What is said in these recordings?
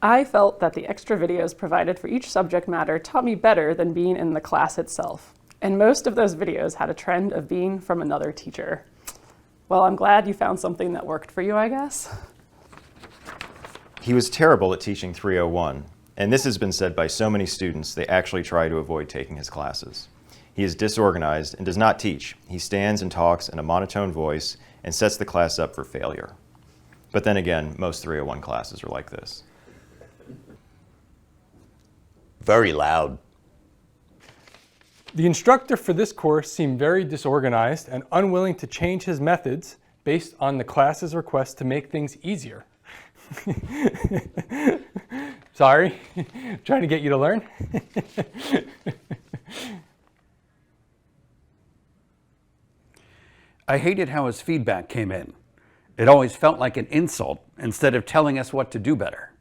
I felt that the extra videos provided for each subject matter taught me better than being in the class itself. And most of those videos had a trend of being from another teacher. Well, I'm glad you found something that worked for you, I guess. He was terrible at teaching 301, and this has been said by so many students they actually try to avoid taking his classes. He is disorganized and does not teach. He stands and talks in a monotone voice and sets the class up for failure. But then again, most 301 classes are like this. Very loud. The instructor for this course seemed very disorganized and unwilling to change his methods based on the class's request to make things easier. Sorry, trying to get you to learn. I hated how his feedback came in. It always felt like an insult instead of telling us what to do better.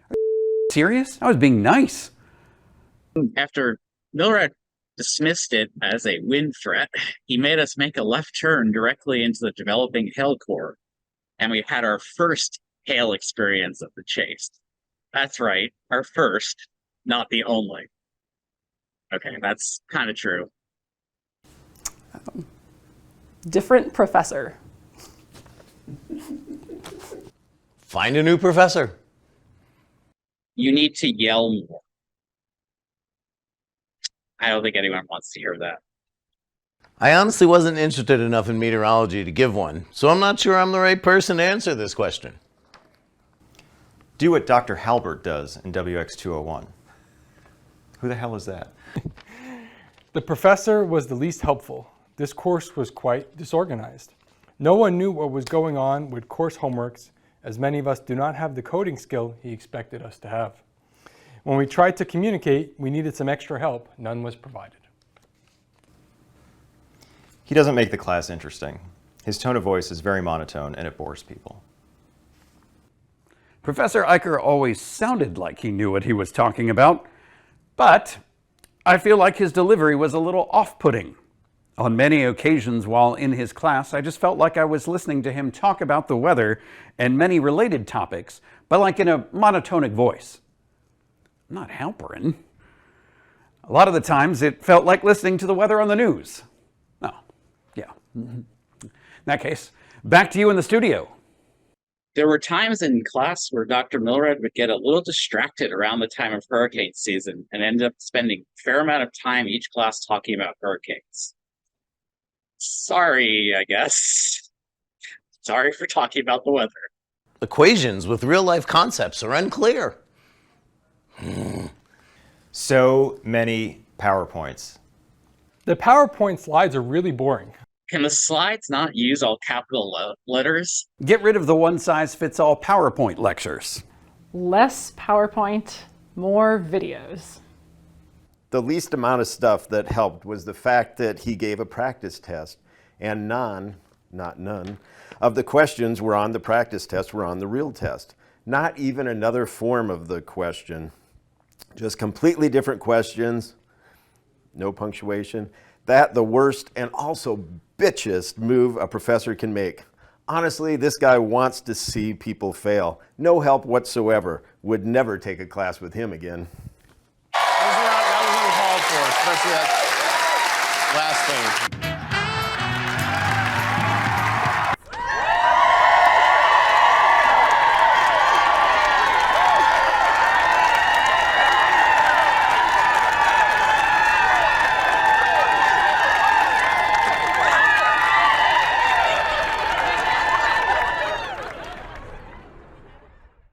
Are you serious? I was being nice. After Milrad dismissed it as a wind threat, he made us make a left turn directly into the developing hail core, and we had our first hail experience of the chase. That's right, our first, not the only. Okay, that's kind of true. Different professor. Find a new professor. You need to yell more. I don't think anyone wants to hear that. I honestly wasn't interested enough in meteorology to give one, so I'm not sure I'm the right person to answer this question. Do what Dr. Halbert does in WX201. Who the hell is that? The professor was the least helpful. This course was quite disorganized. No one knew what was going on with course homeworks, as many of us do not have the coding skill he expected us to have. When we tried to communicate, we needed some extra help. None was provided. He doesn't make the class interesting. His tone of voice is very monotone and it bores people. Professor Eicher always sounded like he knew what he was talking about, but I feel like his delivery was a little off-putting. On many occasions while in his class, I just felt like I was listening to him talk about the weather and many related topics, but like in a monotonic voice. I'm not hampering. A lot of the times it felt like listening to the weather on the news. Oh, yeah. In that case, back to you in the studio. There were times in class where Dr. Milrad would get a little distracted around the time of hurricane season and end up spending a fair amount of time each class talking about hurricanes. Sorry, I guess. Sorry for talking about the weather. Equations with real-life concepts are unclear. So many PowerPoints. The PowerPoint slides are really boring. Can the slides not use all capital letters? Get rid of the one-size-fits-all PowerPoint lectures. Less PowerPoint, more videos. The least amount of stuff that helped was the fact that he gave a practice test, and not none, of the questions were on the practice test were on the real test. Not even another form of the question. Just completely different questions, no punctuation. That the worst and also bitchest move a professor can make. Honestly, this guy wants to see people fail. No help whatsoever. Would never take a class with him again. That was uncalled for, especially that last thing.